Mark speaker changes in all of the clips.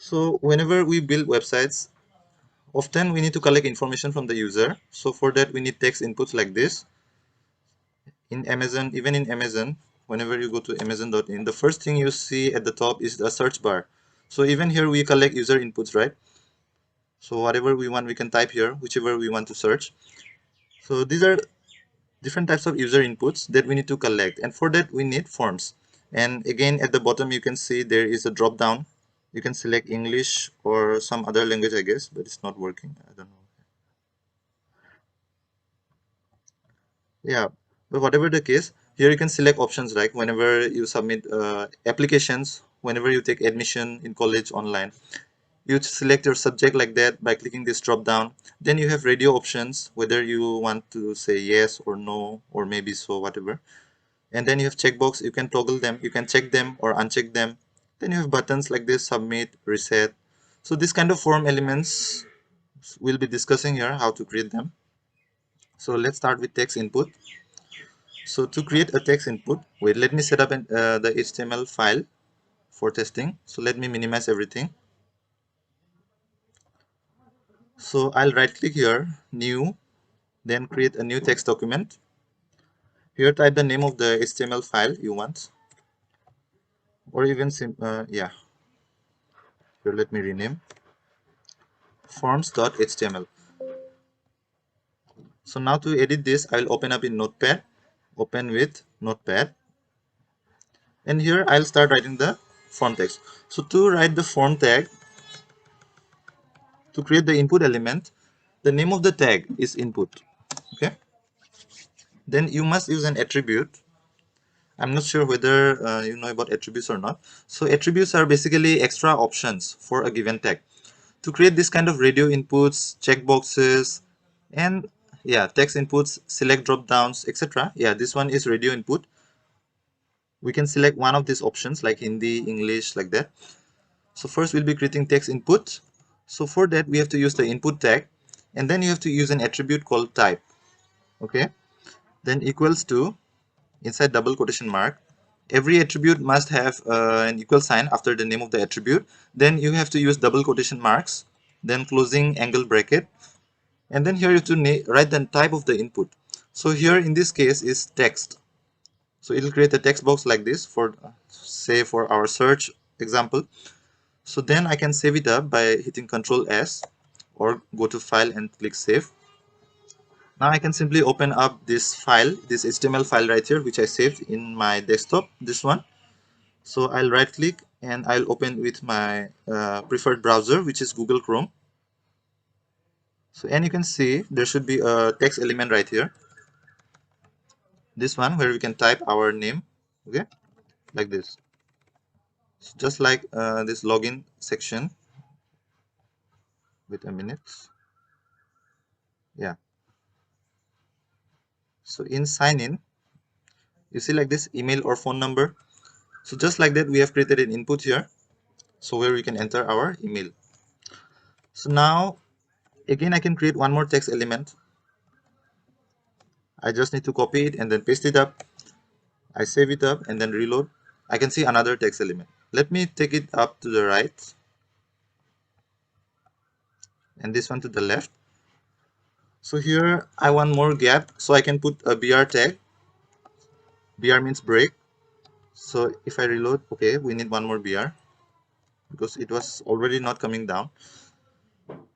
Speaker 1: So whenever we build websites, often we need to collect information from the user. So for that we need text inputs like this. In Amazon, even in Amazon, whenever you go to amazon.in, the first thing you see at the top is the search bar. So even here we collect user inputs, right? So whatever we want we can type here, whichever we want to search. So these are different types of user inputs that we need to collect, and for that we need forms. And again at the bottom you can see there is a drop down. You can select English or some other language, I guess, but it's not working. I don't know. Yeah, but whatever the case, here you can select options like whenever you submit applications, whenever you take admission in college online, you select your subject like that by clicking this drop down. Then you have radio options, whether you want to say yes or no or maybe so, whatever. And then you have checkbox, you can toggle them, you can check them or uncheck them. Then you have buttons like this: submit, reset. So this kind of form elements we'll be discussing here, how to create them. So let's start with text input. So to create a text input, wait, let me set up the HTML file for testing. So let me minimize everything. So I'll right click here, new, then create a new text document. Here type the name of the HTML file you want, or even yeah, here let me rename forms.html. So now to edit this, I'll open up in Notepad, open with Notepad, and here I'll start writing the form text. So to write the form tag, to create the input element, the name of the tag is input. Okay. Then you must use an attribute. I'm not sure whether you know about attributes or not. So attributes are basically extra options for a given tag. To create this kind of radio inputs, checkboxes, and yeah, text inputs, select drop downs, etc. Yeah, this one is radio input. We can select one of these options like Hindi, English, like that. So first we'll be creating text input. So for that we have to use the input tag, and then you have to use an attribute called type. Okay, then equals to, inside double quotation mark, every attribute must have an equal sign after the name of the attribute. Then you have to use double quotation marks, then closing angle bracket, and then here you have to write the type of the input. So here in this case is text. So it will create a text box like this for say for our search example. So then I can save it up by hitting Ctrl S or go to file and click save. Now I can simply open up this file, this HTML file right here, which I saved in my desktop, this one. So I'll right click and I'll open with my preferred browser, which is Google Chrome. So, and you can see there should be a text element right here. This one where we can type our name, okay, like this. So just like this login section. Wait a minute. Yeah. So in sign in, you see like this email or phone number. So just like that, we have created an input here. So where we can enter our email. So now again, I can create one more text element. I just need to copy it and then paste it up. I save it up and then reload. I can see another text element. Let me take it up to the right and this one to the left. So here I want more gap, so I can put a BR tag. BR means break. So if I reload, okay, we need one more BR because it was already not coming down.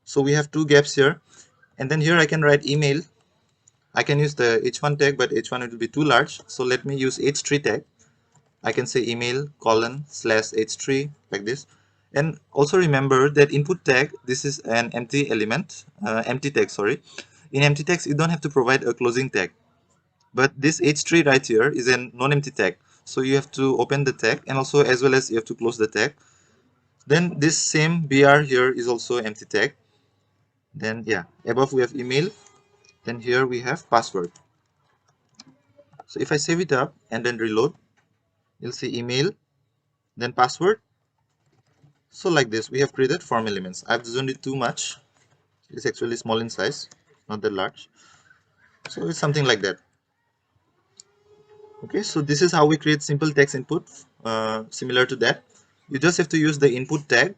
Speaker 1: So we have two gaps here, and then here I can write email. I can use the h1 tag, but h1 will be too large. So let me use h3 tag. I can say email :/h3 like this. And also remember that input tag, this is an empty element, empty tag, sorry. In empty text, you don't have to provide a closing tag. But this h3 right here is a non-empty tag. So you have to open the tag and also as well as you have to close the tag. Then this same BR here is also empty tag. Then yeah, above we have email. Then here we have password. So if I save it up and then reload, you'll see email, then password. So like this, we have created form elements. I've zoomed it too much. It's actually small in size, not that large. So it's something like that. Okay, so this is how we create simple text input, similar to that. You just have to use the input tag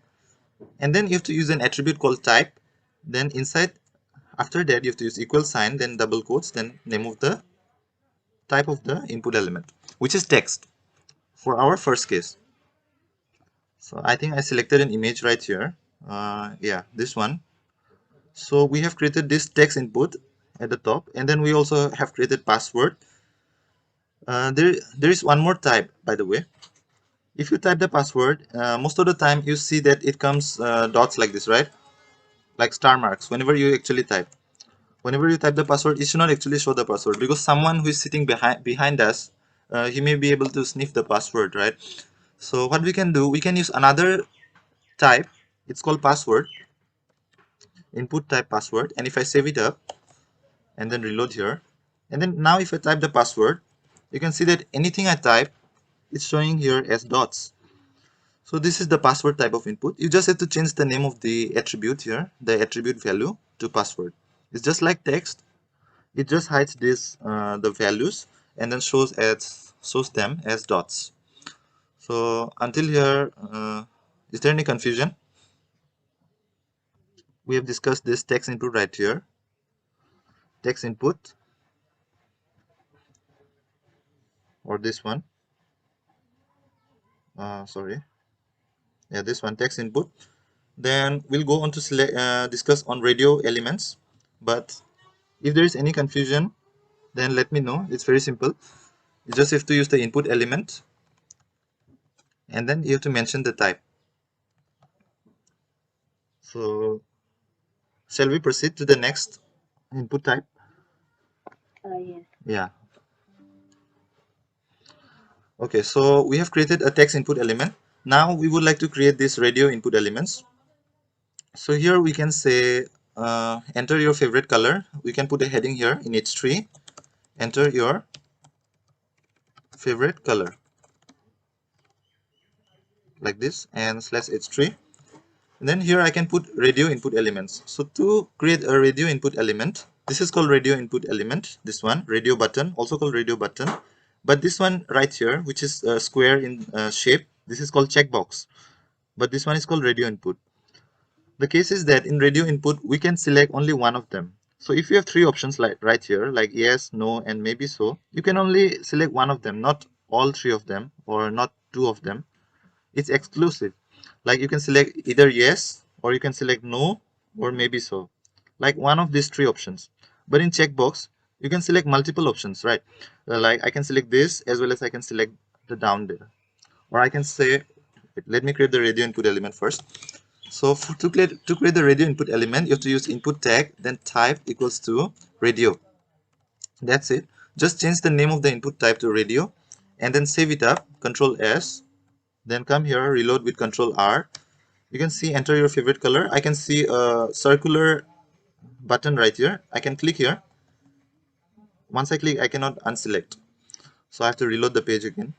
Speaker 1: And then you have to use an attribute called type. Then inside, after that, you have to use equal sign, then double quotes, then name of the type of the input element, which is text for our first case. So I think I selected an image right here. Yeah, this one. So we have created this text input at the top, and then we also have created password. There is one more type, by the way. If you type the password, most of the time you see that it comes dots like this, right? Like star marks whenever you actually type. Whenever you type the password, it should not actually show the password, because someone who is sitting behind us, he may be able to sniff the password, right? So what we can do, we can use another type. It's called password, input type password. And if I save it up and then reload here, and then now if I type the password, you can see that anything I type, it's showing here as dots. So this is the password type of input. You just have to change the name of the attribute here, the attribute value, to password. It's just like text. It just hides this the values and then shows them as dots. So until here, is there any confusion? We have discussed this text input right here. Text input, or this one. Sorry. Yeah, this one, text input. Then we'll go on to discuss on radio elements. But if there is any confusion, then let me know. It's very simple. You just have to use the input element, and then you have to mention the type. So shall we proceed to the next input type?
Speaker 2: Yes.
Speaker 1: Yeah. Okay, so we have created a text input element. Now we would like to create this radio input elements. So here we can say enter your favorite color. We can put a heading here in H3. Enter your favorite color, like this, and slash H3. And then here I can put radio input elements. So to create a radio input element, this is called radio input element. This one, radio button, also called radio button. But this one right here, which is square in shape, this is called checkbox. But this one is called radio input. The case is that in radio input, we can select only one of them. So if you have three options like right here, like yes, no, and maybe so, you can only select one of them, not all three of them, or not two of them. It's exclusive. Like you can select either yes, or you can select no, or maybe so. Like one of these three options. But in checkbox, you can select multiple options, right? Like I can select this as well as I can select the down there. Or I can say, let me create the radio input element first. So to create the radio input element, you have to use input tag, then type equals to radio. That's it. Just change the name of the input type to radio, and then save it up, Control S, then come here, reload with Control R. You can see enter your favorite color. I can see a circular button right here. I can click here. Once I click, I cannot unselect. So I have to reload the page again.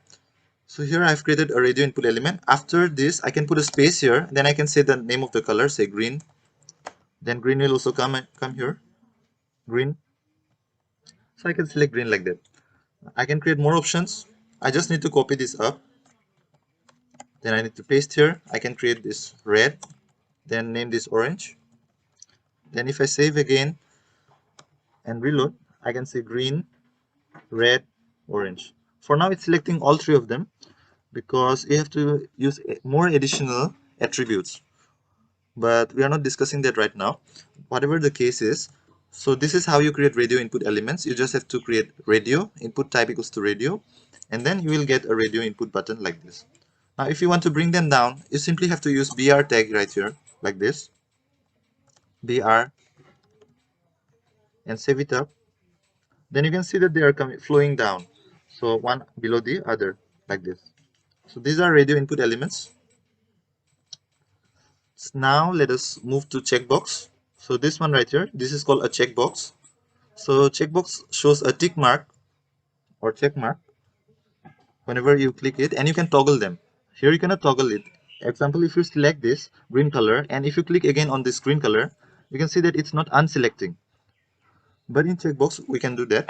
Speaker 1: So here I've created a radio input element. After this, I can put a space here. Then I can say the name of the color, say green. Then green will also come here. Green. So I can select green like that. I can create more options. I just need to copy this up. Then I need to paste here. I can create this red. Then name this orange. Then if I save again and reload, I can say green, red, orange. For now, it's selecting all three of them because you have to use more additional attributes. But we are not discussing that right now. Whatever the case is, so this is how you create radio input elements. You just have to create radio, input type equals to radio, and then you will get a radio input button like this. Now, if you want to bring them down, you simply have to use BR tag right here, like this, BR, and save it up. Then you can see that they are flowing down. So one below the other, like this. So these are radio input elements. So now let us move to checkbox. So this one right here, this is called a checkbox. So checkbox shows a tick mark or check mark whenever you click it, and you can toggle them. Here you cannot toggle it. Example, if you select this green color and if you click again on this green color, you can see that it's not unselecting. But in checkbox, we can do that.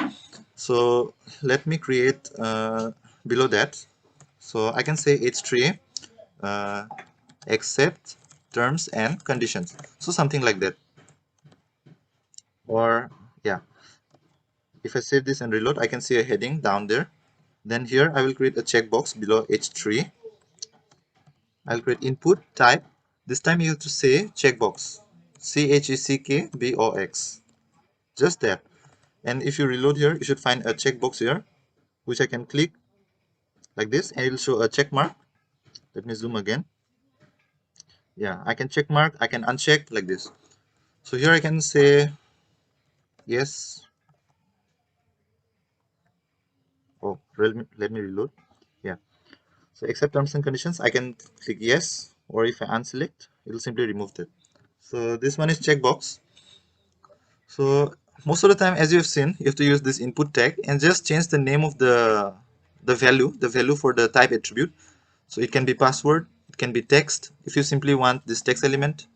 Speaker 1: So let me create below that. So I can say H3 accept terms and conditions. So something like that. Or yeah, if I save this and reload, I can see a heading down there. Then here I will create a checkbox below H3. I'll create input type. This time you have to say checkbox. Checkbox. Just that. And if you reload here, you should find a checkbox here, which I can click like this, and it will show a check mark. Let me zoom again. Yeah, I can check mark, I can uncheck like this. So here I can say yes. Oh, let me reload. Yeah. So accept terms and conditions, I can click yes, or if I unselect, it will simply remove that. So this one is checkbox. So most of the time, as you have seen, you have to use this input tag and just change the name of the value for the type attribute. So it can be password, it can be text. If you simply want this text element,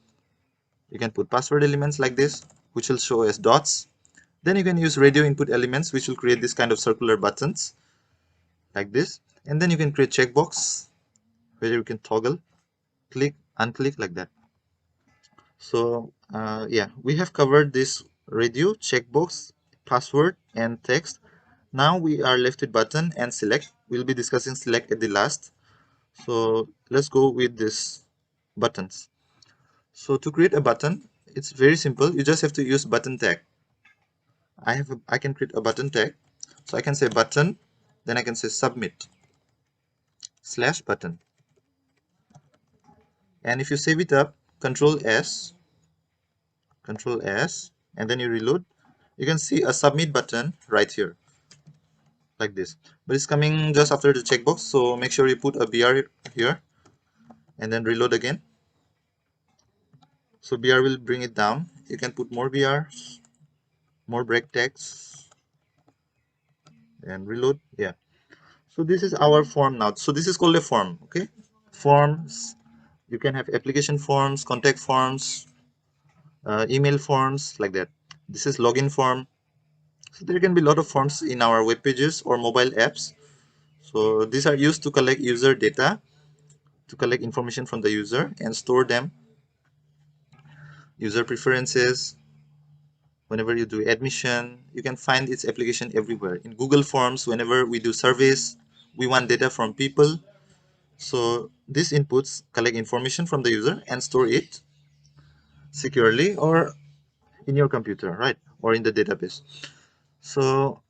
Speaker 1: you can put password elements like this, which will show as dots. Then you can use radio input elements, which will create this kind of circular buttons like this. And then you can create checkbox, where you can toggle, click, unclick like that. So yeah, we have covered this radio, checkbox, password, and text. Now we are left with button and select. We'll be discussing select at the last. So let's go with this buttons. So to create a button, it's very simple. You just have to use button tag. I can create a button tag. So I can say button, then I can say submit slash button. And if you save it up, Control S, and then you reload, you can see a submit button right here, like this. But it's coming just after the checkbox, so make sure you put a BR here, and then reload again. So BR will bring it down. You can put more BRs, more break tags, and reload. Yeah. So this is our form now. So this is called a form. Okay. Forms. You can have application forms, contact forms, email forms like that. This is login form. So there can be a lot of forms in our web pages or mobile apps. So these are used to collect user data, to collect information from the user and store them. User preferences. Whenever you do admission, you can find its application everywhere. In Google Forms, whenever we do surveys, we want data from people. So these inputs collect information from the user and store it securely or in your computer, right? Or in the database. So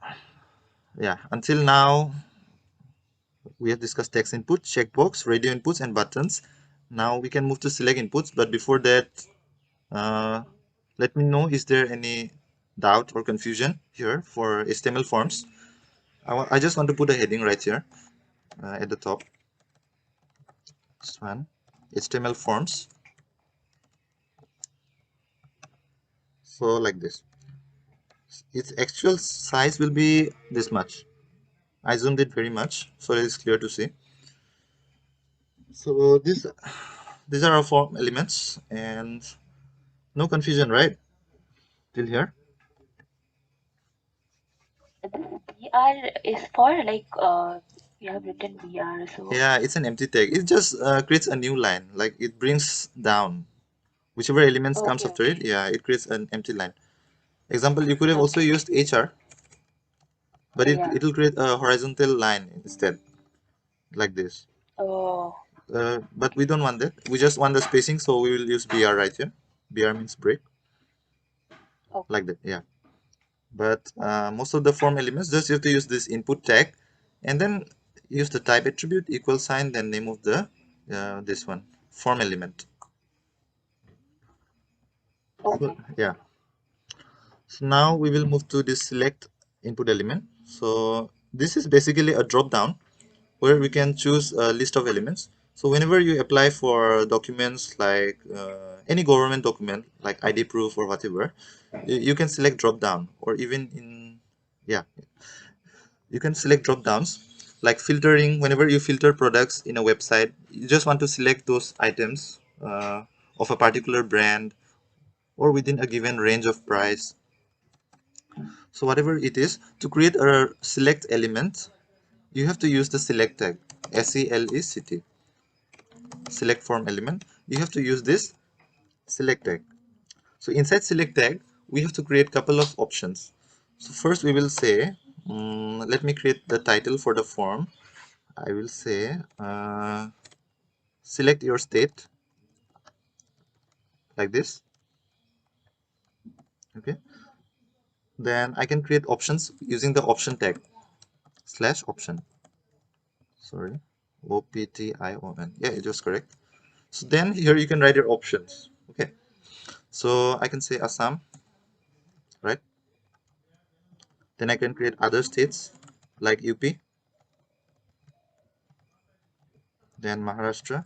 Speaker 1: yeah, until now we have discussed text input, checkbox, radio inputs, and buttons. Now we can move to select inputs, but before that, uh, let me know, is there any doubt or confusion here for HTML forms? I just want to put a heading right here at the top. This one, HTML forms. So like this. Its actual size will be this much. I zoomed it very much so it is clear to see. So these are our form elements and no confusion, right? Till here.
Speaker 2: This BR is for like you have written BR, so
Speaker 1: Yeah, it's an empty tag. It just creates a new line. Like it brings down whichever elements comes
Speaker 2: okay,
Speaker 1: after it.
Speaker 2: okay,
Speaker 1: Yeah, it creates an empty line. Example, you could have also
Speaker 2: okay.
Speaker 1: used HR, but it
Speaker 2: Yeah.
Speaker 1: it will create a horizontal line instead, like this.
Speaker 2: Oh,
Speaker 1: But we don't want that. We just want the spacing, so we will use BR right here. BR means break,
Speaker 2: okay.
Speaker 1: like that. Yeah. But most of the form elements, just you have to use this input tag, and then use the type attribute equal sign, then name of the this one form element. So,
Speaker 2: Okay.
Speaker 1: yeah. So now we will move to this select input element. So this is basically a drop down where we can choose a list of elements. So whenever you apply for documents like any government document like ID proof or whatever, you can select drop down, or even in, yeah, you can select drop downs like filtering. Whenever you filter products in a website, you just want to select those items of a particular brand or within a given range of price. So whatever it is, to create a select element, you have to use the select tag, SELECT, select form element. you have to use this select tag. So inside select tag, we have to create couple of options. So first we will say, let me create the title for the form. I will say select your state, like this. Okay. Then I can create options using the option tag / option. Sorry, OPTION. Yeah, it was correct. So then here you can write your options. Okay. So I can say Assam, right? Then I can create other states like UP, then Maharashtra.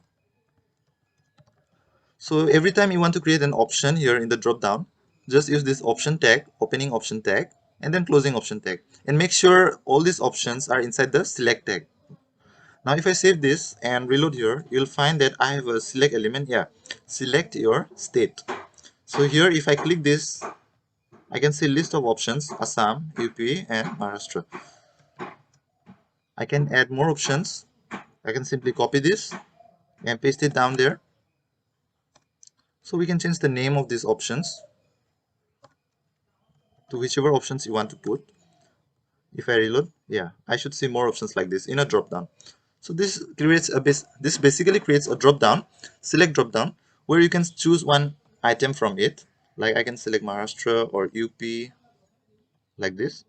Speaker 1: So every time you want to create an option here in the drop down, just use this option tag, opening option tag, and then closing option tag. And make sure all these options are inside the select tag. Now if I save this and reload here, you'll find that I have a select element. Yeah, select your state. So here if I click this, I can see list of options, Assam, UP, and Maharashtra. I can add more options. I can simply copy this and paste it down there. So we can change the name of these options to whichever options you want to put. If I reload, yeah, I should see more options like this in a drop down. So this creates a this basically creates a drop down, select drop down, where you can choose one item from it. Like I can select Maharashtra or UP, like this.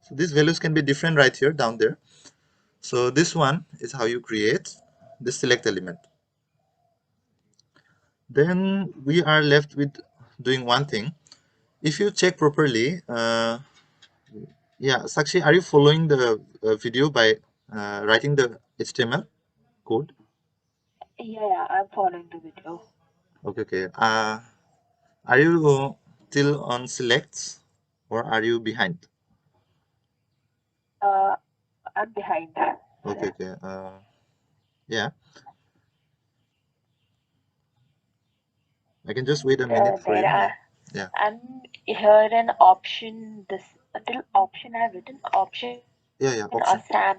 Speaker 1: So these values can be different right here down there. So this one is how you create the select element. Then we are left with doing one thing. If you check properly, yeah, Sakshi, are you following the video by writing the HTML code?
Speaker 2: Yeah, I'm following the video.
Speaker 1: Okay, okay. Are you still on selects or are you behind?
Speaker 2: Uh, I'm behind.
Speaker 1: Okay, okay. Yeah, I can just wait a minute for
Speaker 2: There
Speaker 1: you. Yeah,
Speaker 2: are.
Speaker 1: yeah,
Speaker 2: I'm here an option. This until option I've written option
Speaker 1: yeah, yeah. Option.
Speaker 2: Assam.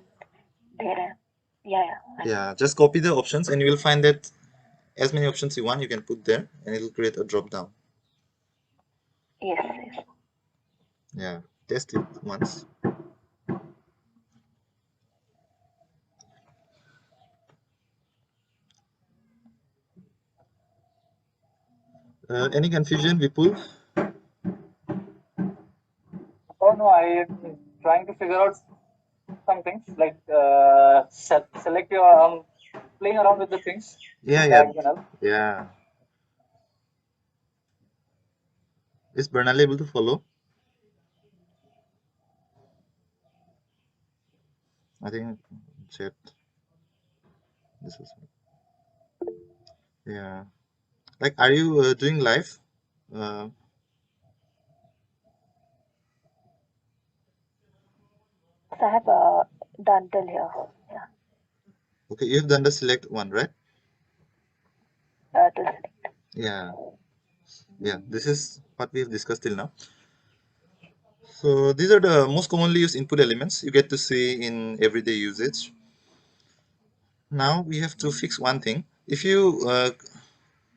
Speaker 2: There. Yeah, I know.
Speaker 1: Yeah, just copy the options and you will find that as many options you want, you can put there and it will create a drop down.
Speaker 2: Yes, yes.
Speaker 1: Yeah, test it once. Any confusion, Vipul?
Speaker 3: Oh no, I am trying to figure out some things like select your playing around with the things,
Speaker 1: Yeah, yeah,
Speaker 3: tags and all.
Speaker 1: yeah. Is Bernal able to follow? I think chat. This is yeah. Like, are you doing live? Uh,
Speaker 2: So I have done till here. Yeah,
Speaker 1: okay, you've done the select one, right?
Speaker 2: to select.
Speaker 1: Yeah, yeah. This is what we have discussed till now. So these are the most commonly used input elements you get to see in everyday usage. Now we have to fix one thing. If you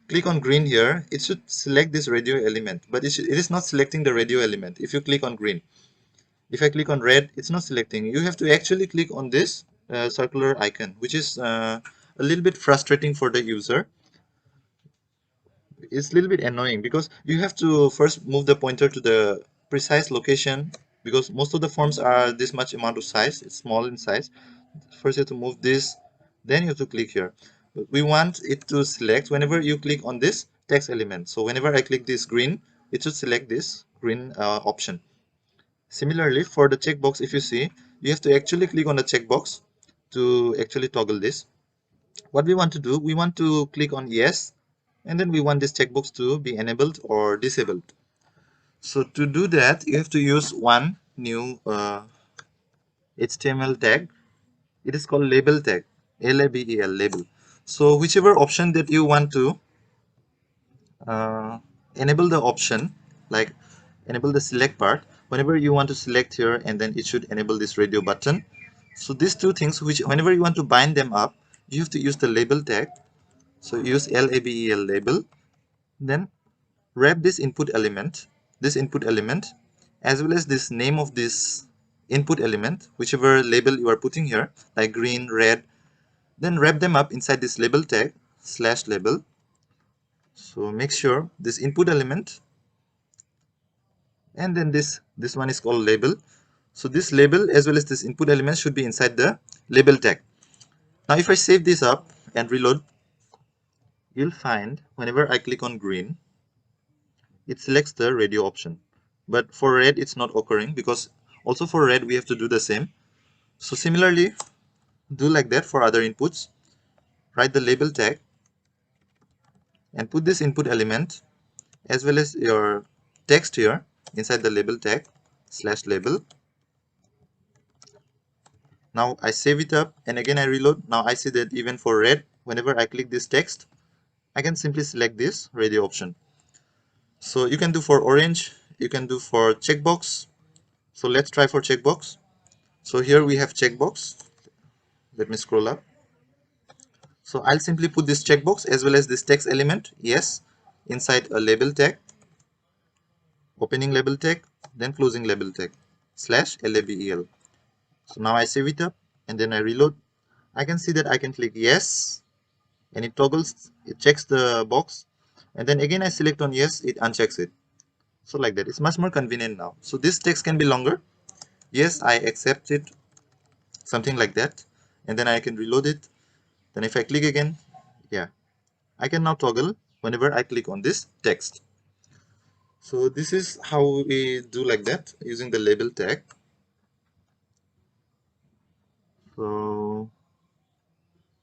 Speaker 1: click on green here, it should select this radio element, but it is not selecting the radio element. If you click on green, if I click on red, it's not selecting. You have to actually click on this circular icon, which is a little bit frustrating for the user. It's a little bit annoying because you have to first move the pointer to the precise location because most of the forms are this much amount of size. It's small in size. First you have to move this, then you have to click here. But we want it to select whenever you click on this text element. So whenever I click this green, it should select this green option. Similarly, for the checkbox, if you see, you have to actually click on the checkbox to actually toggle this. What we want to do, we want to click on yes, and then we want this checkbox to be enabled or disabled. So to do that, you have to use one new HTML tag. It is called label tag, label, label. So whichever option that you want to uh, enable the option, like enable the select part, whenever you want to select here, and then it should enable this radio button. So these two things, which whenever you want to bind them up, you have to use the label tag. So use label label, then wrap this input element, as well as this name of this input element, whichever label you are putting here, like green, red, then wrap them up inside this label tag slash label. So make sure this input element, and then this one is called label. So this label as well as this input element should be inside the label tag. Now if I save this up and reload, you'll find whenever I click on green, it selects the radio option. But for red, it's not occurring, because also for red, we have to do the same. So similarly, do like that for other inputs. Write the label tag and put this input element as well as your text here inside the label tag slash label. Now I save it up and again I reload. Now I see that even for red, whenever I click this text, I can simply select this radio option. So you can do for orange, you can do for checkbox. So let's try for checkbox. So here we have checkbox. Let me scroll up. So I'll simply put this checkbox as well as this text element, yes, inside a label tag, opening label tag, then closing label tag, slash label. So now I save it up and then I reload. I can see that I can click yes, and it toggles, it checks the box, and then again I select on yes, it unchecks it. So like that, it's much more convenient now. So this text can be longer. Yes, I accept it, something like that, and then I can reload it. Then if I click again, yeah, I can now toggle whenever I click on this text. So this is how we do like that using the label tag. So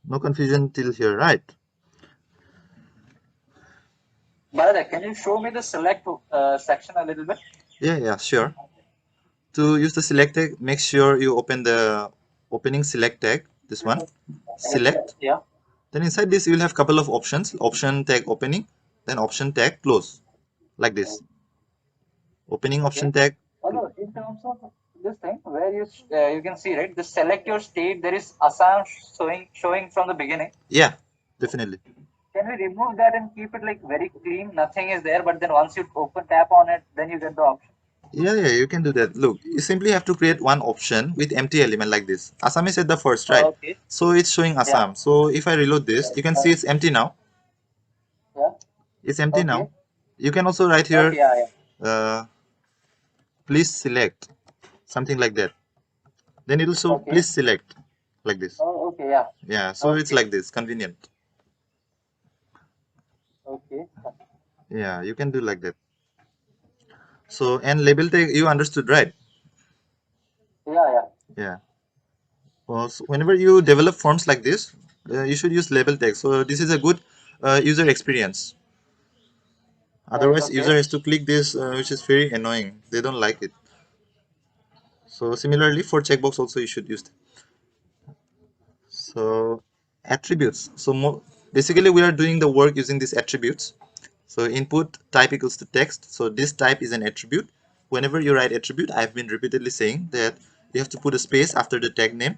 Speaker 1: no confusion till here, right?
Speaker 3: Baraja, can you show me the select section a little bit?
Speaker 1: Yeah, sure. To use the select tag, make sure you open the opening select tag, this one, select.
Speaker 3: Yeah.
Speaker 1: Then inside this, you will have couple of options, option tag opening, then option tag close, like this. Opening
Speaker 3: Okay.
Speaker 1: option tag.
Speaker 3: Although in terms of this thing, where you can see, right, the select your state, there is Assam showing from the beginning.
Speaker 1: Yeah, definitely.
Speaker 3: Can we remove that and keep it like very clean? Nothing is there, but then once you tap on it, then you get the option.
Speaker 1: Yeah, you can do that. Look, you simply have to create one option with empty element like this. Assam is at the first, right?
Speaker 3: Okay.
Speaker 1: So it's showing
Speaker 3: Yeah.
Speaker 1: Assam. So if I reload this, you can see it's empty now.
Speaker 3: Yeah.
Speaker 1: It's empty
Speaker 3: Okay.
Speaker 1: now. You can also write
Speaker 3: Okay.
Speaker 1: here,
Speaker 3: Yeah.
Speaker 1: uh, please select, something like that. Then it will show,
Speaker 3: Okay.
Speaker 1: please select, like this.
Speaker 3: Oh, okay. Yeah.
Speaker 1: Yeah, so it's
Speaker 3: Okay.
Speaker 1: like this, convenient.
Speaker 3: Okay.
Speaker 1: Yeah, you can do like that. So, and label tag, you understood, right?
Speaker 3: Yeah. Yeah.
Speaker 1: Yeah. Well, so whenever you develop forms like this, you should use label tag. So this is a good user experience.
Speaker 3: Right.
Speaker 1: Otherwise, user
Speaker 3: Okay.
Speaker 1: has to click this, which is very annoying. They don't like it. So similarly, for checkbox also you should use. So attributes. So basically, we are doing the work using these attributes. So input type equals to text. So this type is an attribute. Whenever you write attribute, I've been repeatedly saying that you have to put a space after the tag name.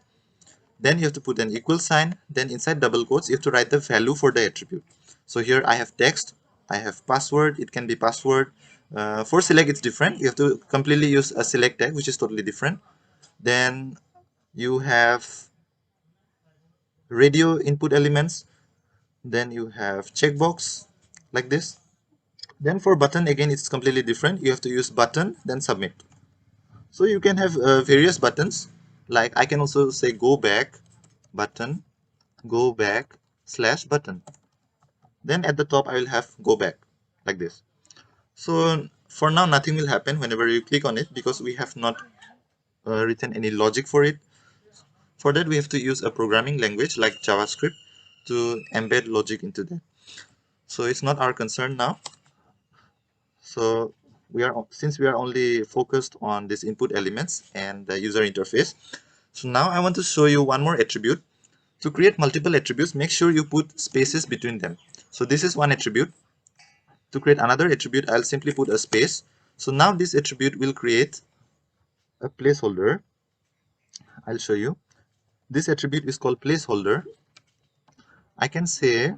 Speaker 1: Then you have to put an equal sign. Then inside double quotes, you have to write the value for the attribute. So here I have text, I have password. It can be password. For select, it's different. You have to completely use a select tag, which is totally different. Then you have radio input elements. Then you have checkbox like this. Then for button, again, it's completely different. You have to use button, then submit. So you can have various buttons. Like I can also say go back button, go back slash button. Then at the top, I will have go back like this. So for now, nothing will happen whenever you click on it because we have not written any logic for it. For that, we have to use a programming language like JavaScript to embed logic into that. So it's not our concern now. So since we are only focused on these input elements and the user interface. So now I want to show you one more attribute. To create multiple attributes, make sure you put spaces between them. So this is one attribute. To create another attribute, I'll simply put a space. So now this attribute will create a placeholder. I'll show you. This attribute is called placeholder. I can say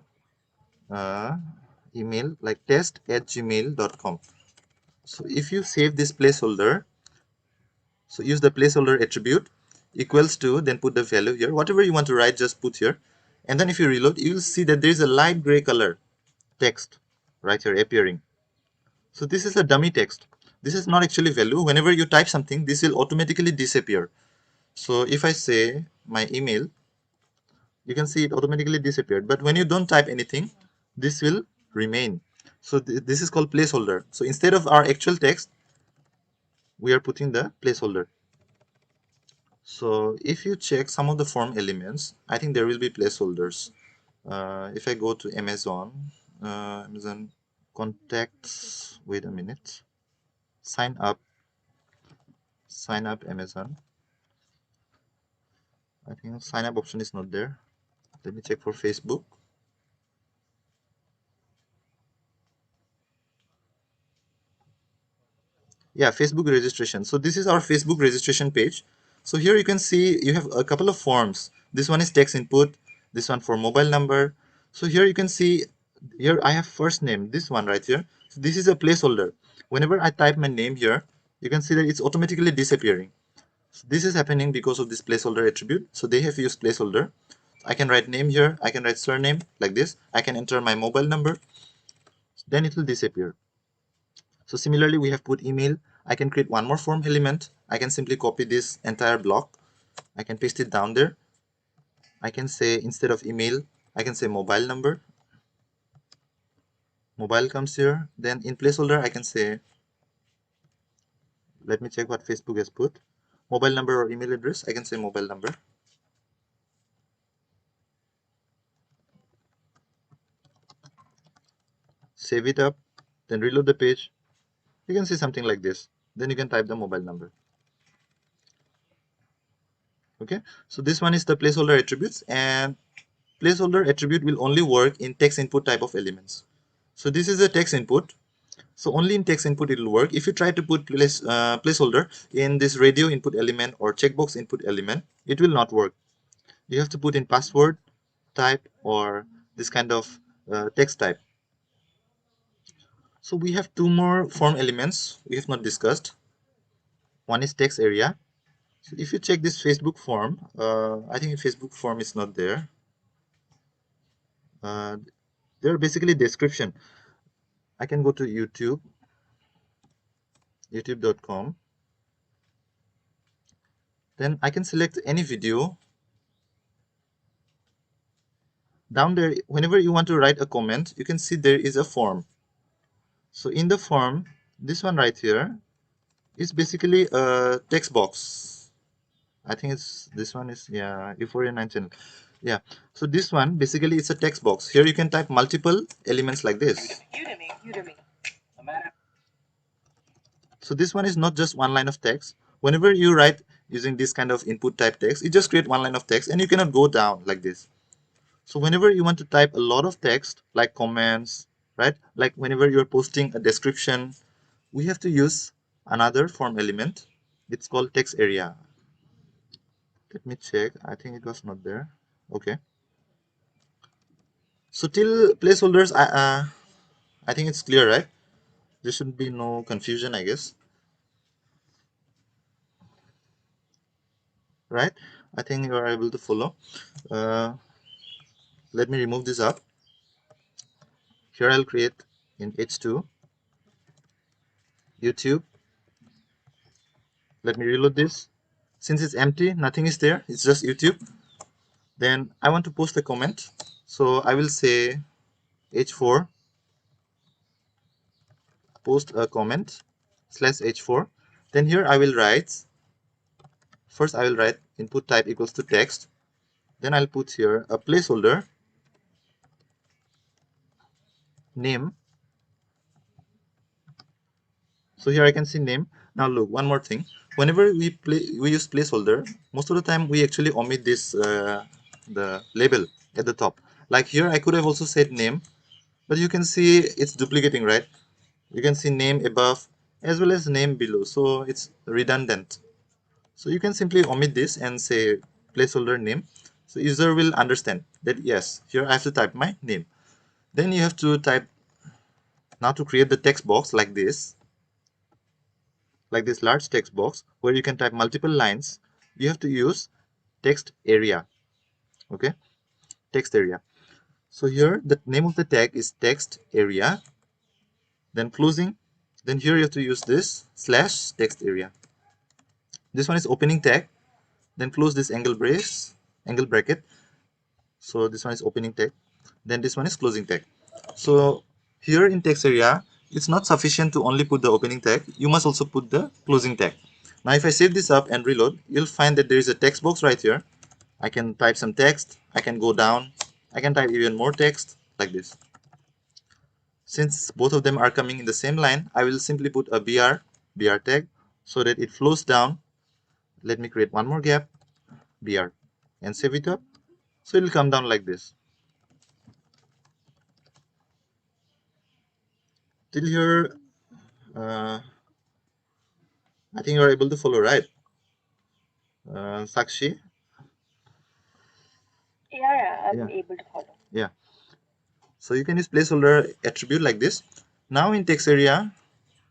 Speaker 1: email like test@gmail.com. So if you save this placeholder, so use the placeholder attribute equals to, then put the value here. Whatever you want to write, just put here. And then if you reload, you will see that there is a light gray color text right here appearing. So this is a dummy text. This is not actually value. Whenever you type something, this will automatically disappear. So if I say my email, you can see it automatically disappeared. But when you don't type anything, this will remain. So this is called placeholder. So instead of our actual text, we are putting the placeholder. So if you check some of the form elements, I think there will be placeholders. If I go to Amazon, Amazon contacts, wait a minute, sign up Amazon. I think sign up option is not there. Let me check for Facebook. Yeah, Facebook registration. So this is our Facebook registration page. So here you can see you have a couple of forms. This one is text input, this one for mobile number. So here you can see, here I have first name, this one right here. So this is a placeholder. Whenever I type my name here, you can see that it's automatically disappearing. So this is happening because of this placeholder attribute. So they have used placeholder. I can write name here, I can write surname like this. I can enter my mobile number, then it will disappear. So similarly, we have put email. I can create one more form element. I can simply copy this entire block. I can paste it down there. I can say instead of email, I can say mobile number. Mobile comes here. Then in placeholder, I can say, let me check what Facebook has put. Mobile number or email address, I can say mobile number. Save it up, then reload the page. You can see something like this. Then you can type the mobile number. Okay, so this one is the placeholder attributes, and placeholder attribute will only work in text input type of elements. So this is a text input. So only in text input it will work. If you try to put placeholder in this radio input element or checkbox input element, it will not work. You have to put in password type or this kind of text type. So we have two more form elements we have not discussed. One is text area. So if you check this Facebook form, I think Facebook form is not there. They're basically description. I can go to YouTube, youtube.com. Then I can select any video. Down there, whenever you want to write a comment, you can see there is a form. So in the form, this one right here is basically a text box. I think it's this one is, yeah, Euphoria 9 channel. Yeah, so this one basically it's a text box. Here you can type multiple elements like this. So this one is not just one line of text. Whenever you write using this kind of input type text, you just create one line of text and you cannot go down like this. So whenever you want to type a lot of text, like comments, right? Like whenever you're posting a description, we have to use another form element. It's called text area. Let me check. I think it was not there. Okay. So till placeholders, I think it's clear, right? There should be no confusion, I guess. Right? I think you are able to follow. Let me remove this up. Here I'll create in H2 YouTube. Let me reload this. Since it's empty, nothing is there. It's just YouTube. Then I want to post a comment. So I will say H4 post a comment /H4. Then here I will write, first I will write input type equals to text. Then I'll put here a placeholder name. So here I can see name. Now look, one more thing. Whenever we use placeholder, most of the time we actually omit this the label at the top. Like here I could have also said name, but you can see it's duplicating, right? You can see name above as well as name below, so it's redundant. So you can simply omit this and say placeholder name. So user will understand that yes, here I have to type my name. Then you have to type, now to create the text box like this large text box where you can type multiple lines, you have to use text area. Okay, text area. So here the name of the tag is text area, then closing, then here you have to use this slash text area. This one is opening tag, then close this angle bracket. So this one is opening tag, then this one is closing tag. So here in text area, it's not sufficient to only put the opening tag, you must also put the closing tag. Now if I save this up and reload, you'll find that there is a text box right here. I can type some text, I can go down, I can type even more text like this. Since both of them are coming in the same line, I will simply put a BR tag so that it flows down. Let me create one more gap, BR, and save it up. So it will come down like this. Till here, I think you are able to follow, right? Sakshi?
Speaker 2: Yeah, I'm
Speaker 1: Yeah.
Speaker 2: able to follow.
Speaker 1: Yeah. So you can use placeholder attribute like this. Now in text area,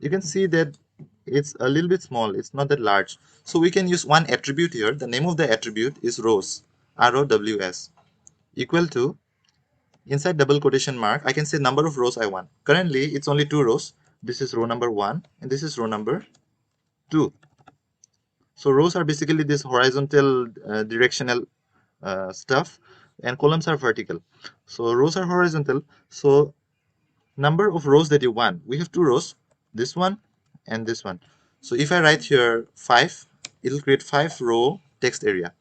Speaker 1: you can see that it's a little bit small. It's not that large. So we can use one attribute here. The name of the attribute is rows, ROWS, equal to, inside double quotation mark, I can say number of rows I want. Currently, it's only 2 rows. This is row number 1 and this is row number 2. So rows are basically this horizontal directional stuff, and columns are vertical. So rows are horizontal. So number of rows that you want, we have 2 rows, this one and this one. So if I write here 5, it'll create 5 row text area.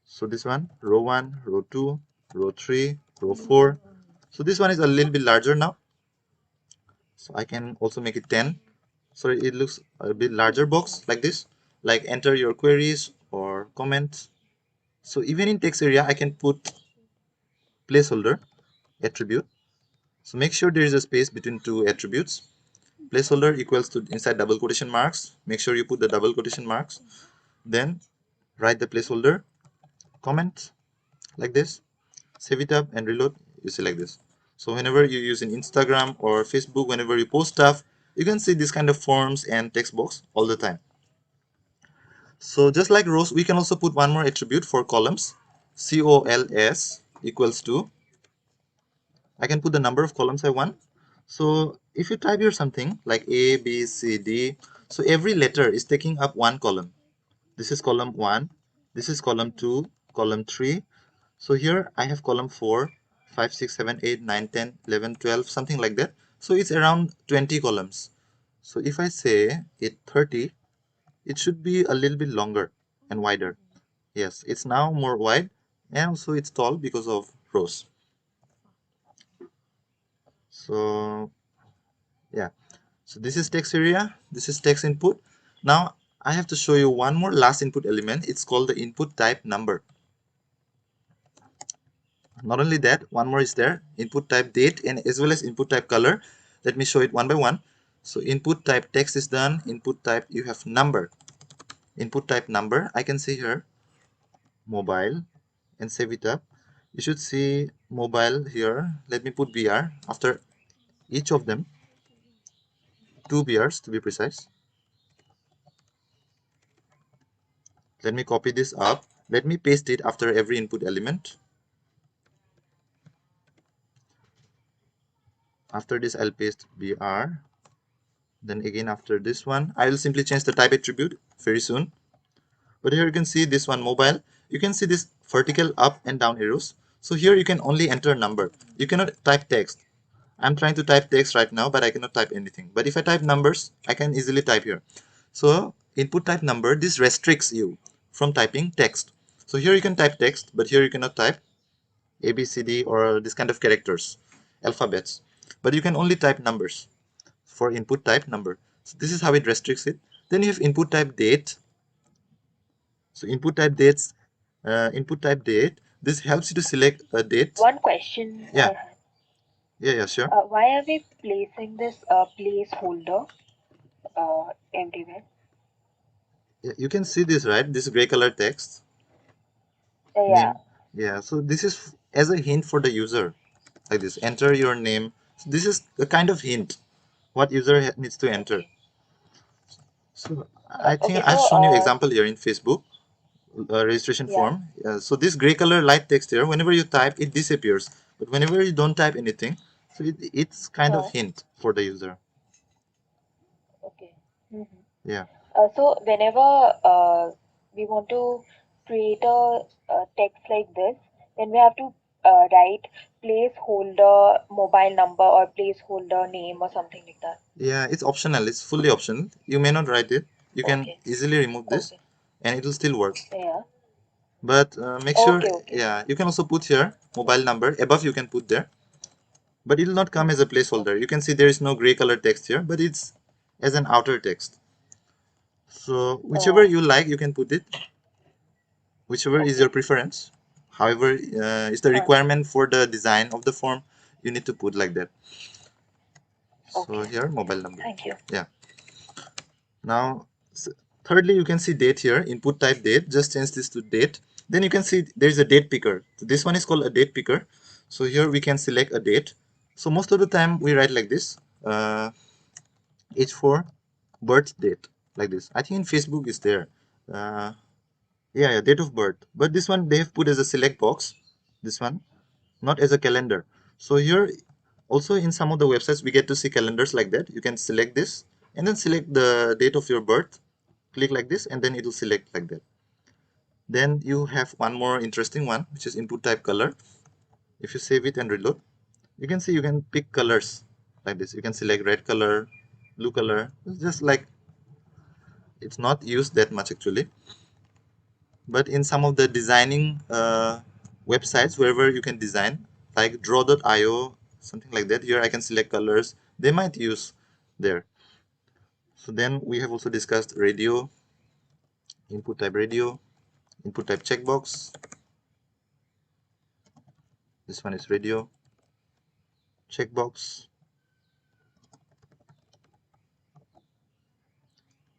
Speaker 1: So this one, row 1, row 2, row 3, row 4. So this one is a little bit larger now. So I can also make it 10. So it looks a bit larger box like this, like enter your queries or comments. So even in text area, I can put placeholder attribute. So make sure there is a space between two attributes. Placeholder equals to, inside double quotation marks, make sure you put the double quotation marks. Then write the placeholder, comment like this, save it up and reload, you see like this. So whenever you use in Instagram or Facebook, whenever you post stuff, you can see this kind of forms and text box all the time. So just like rows, we can also put one more attribute for columns. COLS equals to, I can put the number of columns I want. So if you type here something like A, B, C, D, so every letter is taking up one column. This is column 1, this is column 2, column 3. So here I have column 4, 5, 6, 7, 8, 9, 10, 11, 12, something like that. So it's around 20 columns. So if I say it 30, it should be a little bit longer and wider. Yes, it's now more wide and also it's tall because of rows. So yeah, so this is text area, this is text input. Now I have to show you one more last input element. It's called the input type number. Not only that, one more is there, input type date and as well as input type color. Let me show it one by one. So input type text is done, input type you have number. Input type number, I can see here mobile and save it up. You should see mobile here. Let me put BR after each of them, 2 BRs to be precise. Let me copy this up. Let me paste it after every input element. After this, I'll paste BR. Then again after this one, I will simply change the type attribute very soon. But here you can see this one mobile. You can see this vertical up and down arrows. So here you can only enter number. You cannot type text. I'm trying to type text right now, but I cannot type anything. But if I type numbers, I can easily type here. So input type number, this restricts you from typing text. So here you can type text, but here you cannot type A, B, C, D or this kind of characters, alphabets. But you can only type numbers for input type number. So this is how it restricts it. Then you have input type date. So input type date. This helps you to select a date.
Speaker 2: One question I
Speaker 1: Yeah,
Speaker 2: had.
Speaker 1: yeah, sure.
Speaker 2: Why are we placing this placeholder everywhere?
Speaker 1: Yeah, you can see this, right? This gray color text
Speaker 2: Yeah.
Speaker 1: name. Yeah, so this is as a hint for the user. like this. Enter your name. So this is a kind of hint what user needs to enter.
Speaker 2: Okay.
Speaker 1: So I think
Speaker 2: Okay.
Speaker 1: I've
Speaker 2: So
Speaker 1: shown you example here in Facebook registration
Speaker 2: yeah.
Speaker 1: form. So this gray color light text here, whenever you type, it disappears. But whenever you don't type anything, so it's kind of hint for the user.
Speaker 2: Okay. Mm-hmm.
Speaker 1: Yeah.
Speaker 2: So whenever we want to create a text like this, then we have to write placeholder mobile number or placeholder name or something like that.
Speaker 1: Yeah, it's optional. It's fully optional. You may not write it. You can
Speaker 2: Okay.
Speaker 1: easily remove this,
Speaker 2: Okay.
Speaker 1: and it will still work.
Speaker 2: Yeah.
Speaker 1: But make sure,
Speaker 2: Okay. Okay.
Speaker 1: yeah, you can also put here mobile number above. You can put there, but it will not come as a placeholder.
Speaker 2: Okay.
Speaker 1: You can see there is no gray color text here, but it's as an outer text. So whichever
Speaker 2: Oh.
Speaker 1: you like, you can put it. Whichever is your
Speaker 2: Okay.
Speaker 1: preference. However, is the
Speaker 2: Huh.
Speaker 1: requirement for the design of the form. You need to put like that. So
Speaker 2: Okay.
Speaker 1: here, mobile number.
Speaker 2: Thank you.
Speaker 1: Yeah. Now, thirdly, you can see date here. Input type date. Just change this to date. Then you can see there is a date picker. So this one is called a date picker. So here we can select a date. So most of the time we write like this. H4 birth date like this. I think in Facebook is there. Uh, yeah, date of birth. But this one they have put as a select box. This one, not as a calendar. So here also in some of the websites we get to see calendars like that. You can select this and then select the date of your birth. Click like this and then it will select like that. Then you have one more interesting one, which is input type color. If you save it and reload, you can see you can pick colors like this. You can select red color, blue color. It's just like it's not used that much actually, but in some of the designing websites wherever you can design like draw.io, something like that, here I can select colors they might use there. So then we have also discussed radio, input type radio, input type checkbox. This one is radio, checkbox,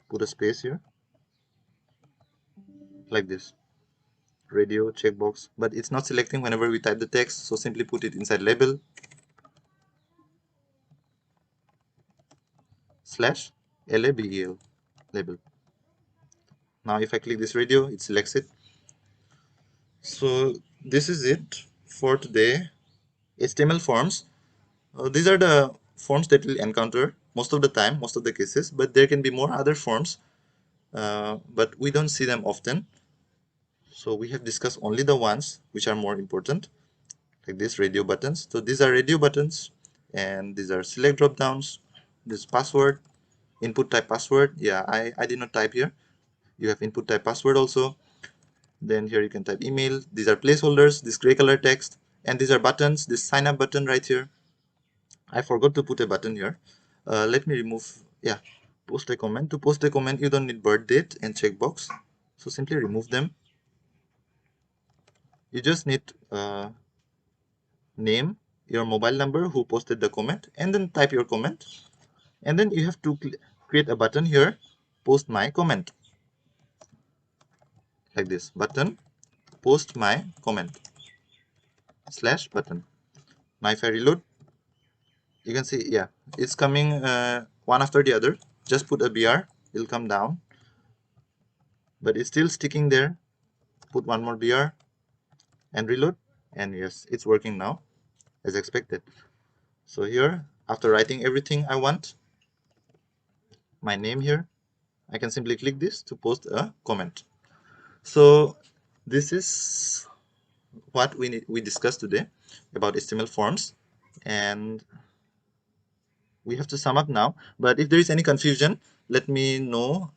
Speaker 1: put a space here like this, radio checkbox, but it's not selecting whenever we type the text, so simply put it inside label slash label label. Now if I click this radio, it selects it. So this is it for today. HTML forms. These are the forms that we'll encounter most of the time, most of the cases, but there can be more other forms, but we don't see them often. So we have discussed only the ones which are more important, like these radio buttons. So these are radio buttons, and these are select drop downs. This password, input type password. Yeah, I did not type here. You have input type password also. Then here you can type email. These are placeholders, this gray color text, and these are buttons, this sign up button right here. I forgot to put a button here. Let me remove, yeah, post a comment. To post a comment, you don't need birth date and checkbox. So simply remove them. You just need name, your mobile number, who posted the comment, and then type your comment. And then you have to create a button here, post my comment. Like this, button, post my comment, slash button. Now if I reload, you can see, yeah, it's coming one after the other. Just put a BR, it'll come down, but it's still sticking there. Put one more BR and reload, and yes, it's working now as expected. So here, after writing everything I want, my name here, I can simply click this to post a comment. So this is what we discussed today about HTML forms, and we have to sum up now. But if there is any confusion, let me know